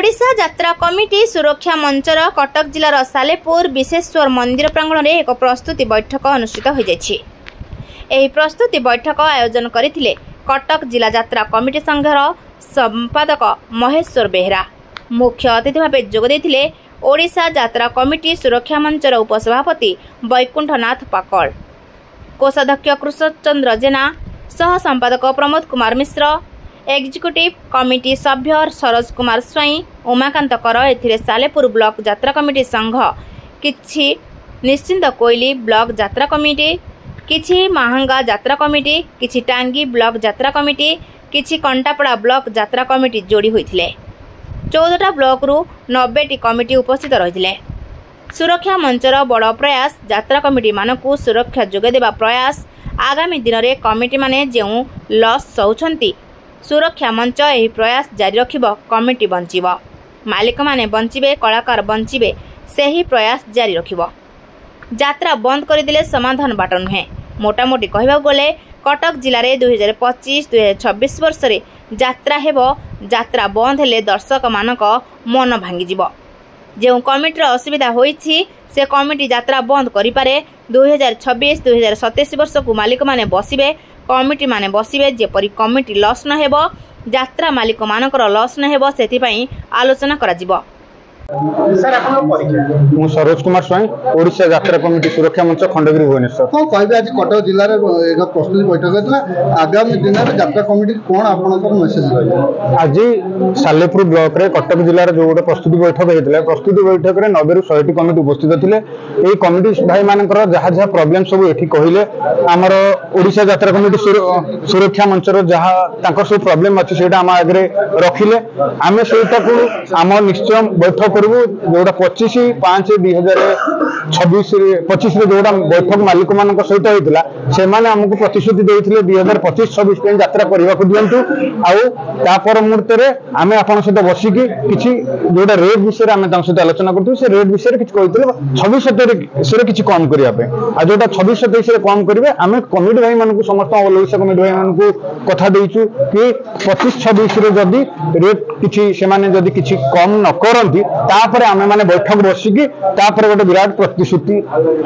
ओडिशा यात्रा कमिटी सुरक्षा मंचर कटक जिलार सालेपुर विश्वेश्वर मंदिर प्रांगण में एक प्रस्तुति बैठक अनुष्ठित हो जाइछि। एही प्रस्तुति बैठक आयोजन करथिले कटक जिला यात्रा कमिटी संघर संपादक महेश्वर बेहरा। मुख्य अतिथि भाव जोग देथिले ओडिशा यात्रा कमिटी सुरक्षा मंचर उपसभापति वैकुंठनाथ पाकड़, कोषाध्यक्ष कृष्णचंद्र जेना, सह संपादक प्रमोद कुमार मिश्र, एग्जीक्यूटिव कमिटी सभ्य सरोज कुमार स्वाई, उमाकांत कर, एथिरे सालेपुर ब्लॉक यात्रा कमिटी संघ, किछि निश्चिंत कोइली ब्लॉक यात्रा कमिटी, किछि महांगा यात्रा कमिटी, किछि टांगी ब्लॉक यात्रा कमिटी, किछि कंटापड़ा ब्लॉक यात्रा कमिटी जोड़ी होइथिले। 14टा ब्लॉक रु 90टी कमिटी उपस्थित रहिथिले। सुरक्षा मंचर बड़ प्रयास यात्रा कमिटी मानकु सुरक्षा जोगे देबा प्रयास। आगामी दिन में कमिटी माने जेउ लॉस सौछंती सुरक्षा मंच एही प्रयास जारी रखिब। कमिटी बंचिब, मालिक माने बंचिबे, कलाकार बंचिबे, सेही प्रयास जारी रखिब। यात्रा बंद करदेले समाधान बाट नुहे। मोटामोटी कहबा गले कटक जिले में 2025-2026 वर्ष रे यात्रा हेबो। यात्रा बंद हेले दर्शक मानक मन भांगीजिब। जो कमिटीर असुविधा होईछि से कमिटी यात्रा बंद करिपारे। 2026-2027 वर्ष को मालिक माने बसिबे, कमिटी माने बसिबे, जेपरि कमिटी लॉस न हेबो, यात्रा मालिक मानकर लॉस न हेबो, सेथिपई आलोचना कराजिबो। सर मु सरोज कुमार स्वाई, ओडिशा यात्रा कमिटी सुरक्षा मंच खंडगिरी भुवनेश्वर। कौन कहबे आज कटक जिले में एक प्रस्तुति बैठक होता आगामी दिन में यात्रा कमिटी कौन आपनकर मेसेज रही? आज सालेपुर ब्लॉक रे कटक जिलार जो गोटे प्रस्तुति बैठक होता, प्रस्तुति बैठक रे 90 ରୁ 100टी कमिटी उपस्थित थिले। एई कमिटी भाई मानकर जहाँ जहाँ प्रॉब्लम सब एठी कहिले हमर ओडिशा यात्रा कमिटी सुरक्षा मंचर जहाँ तांकर सब प्रॉब्लम अछि सेटा हम आगरे रखिले। आमे सेटा को हम निश्चय बैठक जोड़ा 25/5/2026 जोड़ा बैठक मालिक मान सहित होता से आमको प्रतिश्रुति देते 2025-26 यात्रा करने को दिंतु। आपर मुहूर्त में आम आप सहित बसिकी किसी जोड़ा रेट विषय में सहित आलोचना करूँ। से रेट विषय किसी कहते 26-27 किसी कम करने जोटा 26-27 कम करेंगे। आम कमिटी भाई मानक समस्त ऑल ओडिशा कमिटी भाई मानक कथा देचु कि 25-26 जदि रेट किसी किसी कम न करती तापर आमे माने बैठक बसिकी तापर गोटे विराट प्रतिश्रुति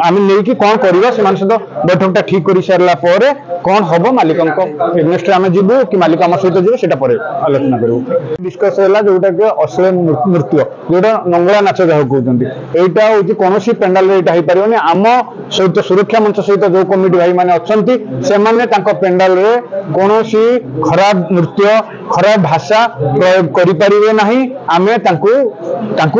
आमे नेकी कोन करबा से मान सहित बैठकटा ठीक करि सारला परे कोन हबो मालिक एग्नेस्ट आमे जिबो कि मालिक हम सहित जिबो सेटा परे आलोचना करू। डिस्कस होला जोटा के अश्लील नृत्य जोटा नंगला नाच जहा कहउतंती एटा होची कोनोसी पेंडाल रे एटा हे परियोनी। आम सहित सुरक्षा मंच सहित जो कमिटी भाई माने अछंती से माने तांको पेंडाल रे कोनोसी खराब नृत्य खराब भाषा प्रयोग करि परिबे नाही। आमे तांको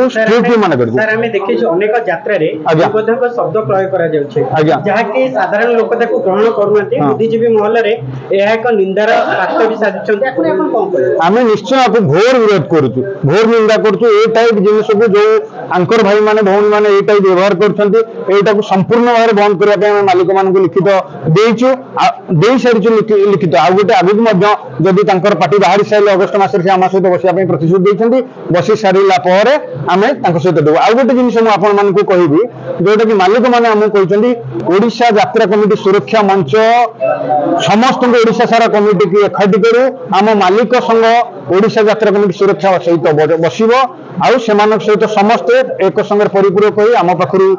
स्ट्रिक्टली माने करबो। सर हमें देखि जो अनेक यात्रा रे विरोधक शब्द प्रयोग करा जाउ छै जहा कि साधारण लोक ताको ग्रहण करूनते। बुद्धिजीवी महल रे एहा एक निंदार पात्र भी साजिछन्ते। आपण अपन कोन करे? आमे निश्चय आपको घोर विरोध करछु, घोर निंदा करछु। ए टाइप जिनिस को जो अंकर भाई माने भौणी माने ए टाइप व्यवहार करछन्ते एटा को संपूर्ण भाव बंद करिया पे मालिक मान को लिखित देइछु देइ सारिछु लिखित। आ गोटे आगु मध्य जदि तांकर पार्टी बाहरी साइल अगस्त मास रे हम सहित बसिया पे प्रतिश्रुति देइछन्ते। बसी सारिला परे आमे तांको सहित देबो। आ गोटे जिनिस मु आपण मान को कहिबी जोटा कि मालिक माने हम कहछन्ती ओडिशा यात्रा कमिटी सुरक्षा मंच समस्त ओडिशा सारा कमिटी की एकाठी करू। आम मालिक संग ओडिशा यात्रा कमिटी सुरक्षा सहित बसिबो आउ सेमानक सहित समस्त एक संगे परिपूरक होई आम पाखरु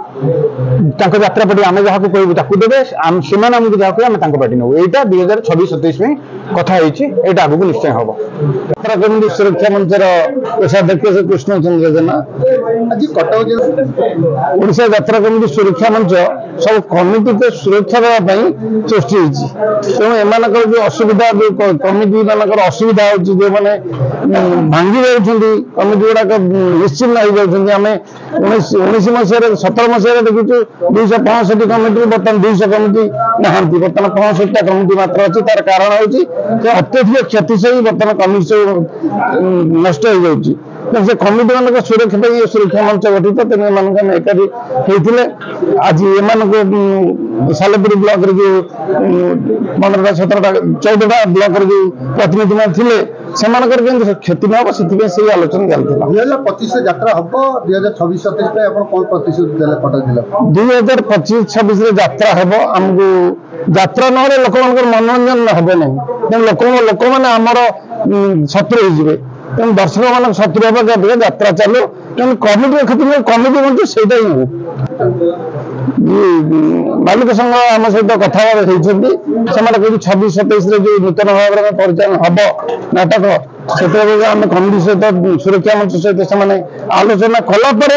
तांको यात्रा पार्टी आमे जहा को कहबो ताकू देबे। आम सेमान हमकु जहा को आमे तांको पार्टी नबो। एटा 2026-27 में कथा होईची एटा आगु निश्चय हबो। यात्रा कमिटी सुरक्षा मंचर कोषाध्यक्ष कृष्णचंद्र जेना आज कटक जिला ओडिशा यात्रा कमिटी सुरक्षा मंच सब कमिटी के सुरक्षा देवाई सृष्टि होती। तेणु एमानकर जो असुविधा जो कमिटी मानकर असुविधा होची जो माने भांगी जाउछन्ती कमिटी गुड़ाक निश्चिन्न हो जाउछन्ती। आमे 19 मसीह 17 मसीह देखिछु 265 कमिटी बर्तमान 200 कमिटी नहांती। बर्तमान 65टा कमिटी मात्र अछि। तार कारण होची जे अत्यधिक क्षति से बर्तमान कमिटी नष्ट हो जाउची। से कमिटी मान सुरक्षा सुरक्षा मंच गठित तेणु एम एकाठी होते। आज एम सालेपुर ब्लॉक रे जो 15टा 17टा 14टा ब्लॉक रे जो प्रतिनिधि मान थिले सेमानकर क्षति न हो से आलोचना चलता। 2025 यात्रा हम 2026-27 में आप कौन प्रतिश्रुति देले कटक जिला? 2025-26 यात्रा हम आमको यात्रा न लोक मनोरंजन हम ना लोक मैंने आमर शत्रु हो तेणु दर्शक मान सतुरी हवा यात्रा चलो तेणु कमिटी क्षेत्र कमिटी बंचु से मालिक संघ आम सहित कथबार्ता होती 26-27 जो नूतन भाव में परिचालन हम नाटक से कमिटी सहित सुरक्षा मंच सहित आलोचना कलापर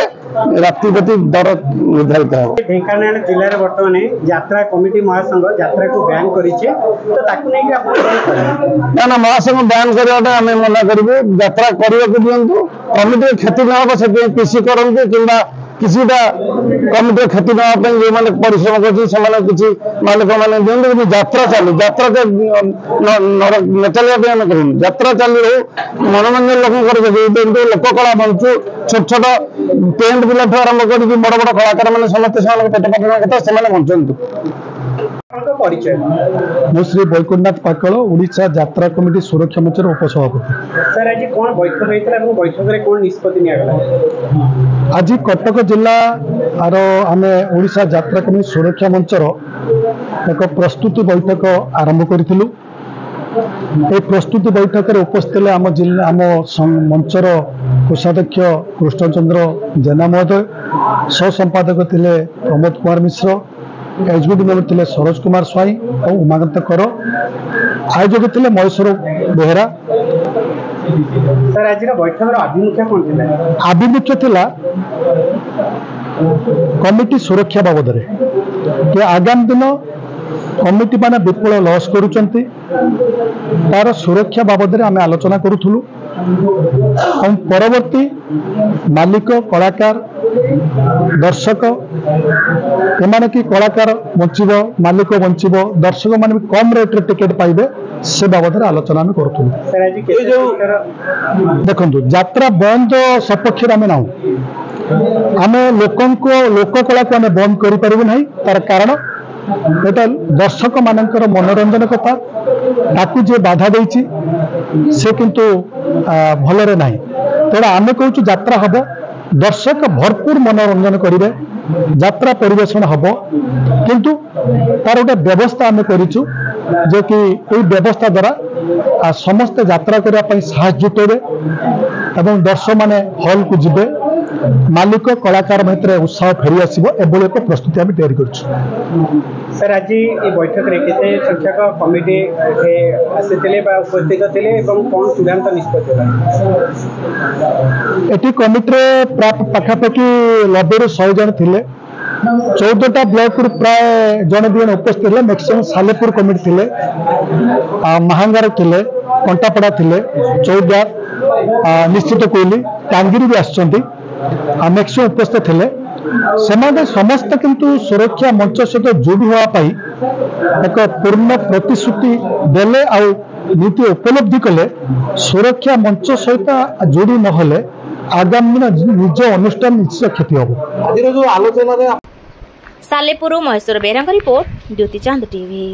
राति दर निर्धारित हो। ढेंकानाल जिले में बर्तमान यात्रा कमिटी महासंघ यात्रा को बैन करिछे तो ताकू नहीं कि ना महासंघ बैन करवाटा आम मना करूँ यात्रा करने को दिंतु कमिटी क्षति न हो से पीसी करते कि किसीटा कमिटी क्षति नापी जो मैंने परिश्रम कर मालिक मैंने दिखते कि यात्रा चालू यात्रा न चलने आम करूँ यात्रा चालू रो मनोरंजन लोक लोक कला बंचु छोट छोट टेंट पिला आरंभ कर बड़ बड़ कलाकार मैंने समस्त पेट पाटना कथा से बंचु। मु श्री वैकुंठनाथ पाकल ओडिशा यात्रा कमिटी सुरक्षा मंचर उपसभापति। सर आज कौन बैठक होइतला बैठक रे कौन निष्पत्ति नियागला? आज कटक जिला आर आमे ओडिशा यात्रा कमिटी सुरक्षा मंचर एक प्रस्तुति बैठक आरंभ करिथिलु। ए प्रस्तुति बैठक रे उपस्थित आम जिला आम मंचर कोषाध्यक्ष कृष्णचंद्र जेना महोदय, सह संपादक थिले प्रमोद कुमार मिश्र, एचओडी मेंबर थिले सरोज कुमार स्वाई और उमाकांत कर, आयोजक थिले महेश्वर बेहरा। सर आज बैठक आभिमुख्य कौन थिला? आभिमुख्य थिला कमिटी सुरक्षा बाबद रे कि आगामी दिन कमिटी माने विपुल लॉस करुचंती तार सुरक्षा बाबद रे आमे आलोचना करूथुलु और परवर्ती मालिक कलाकार दर्शक एमाने कि कलाकार बंचब मालिक बंचब दर्शक माने भी कम रेट रे टिकेट पाइबे से बाबद आलोचना आम करूँ। देखो यात्रा बंद सपक्ष आम ना आम लोक कला को आम बंद करें तार कारण एटा दर्शक मानकर मनोरंजन कथा ताकू जे बाधा देछि से किंतु भलरे नाही तेणु आम कहूँ यात्रा हम दर्शक भरपूर मनोरंजन करेंगे यात्रा परिवेषण हम किंतु तार गोटे व्यवस्था आम करूँ जे कि कोई व्यवस्था द्वारा समस्त यात्रा करने साहस जुटेबे एवं दर्शक माने हॉल को जिबे मालिक कलाकार भितर उत्साह फेरी आसो एभली एक प्रस्तुति आम तैयारी कर। सर आज ये बैठक रे केते संख्यक कमिटी आसीथिले बा उपस्थित थिले एवं कोन चूड़ांत निष्पत्ति एटी कमिटी रे पाखापाखि 90 ରୁ 100 जन थिले 14टा ब्लॉक रु प्राय जन दिन उपस्थित थिले मैक्सिमम सालेपुर कमिटी थिले महांगार थिले कंटापड़ा थिले चौद्वार निश्चित कोइली टांगिरी भी आछंती मैक्सिमम उपस्थित थिले सेमाने समस्त किंतु सुरक्षा मंच सहित जोड़ी हुआ पाई एक पूर्ण प्रतिश्रुति देले आ नीति उपलब्धि कले सुरक्षा मंच सहित जोड़ी नहले आगामी निज अनुष्ठान निश्चय क्षति हम। आज जो आलोचना सालेपुर महेश्वर बेहरा रिपोर्ट ज्योति चांद टीवी।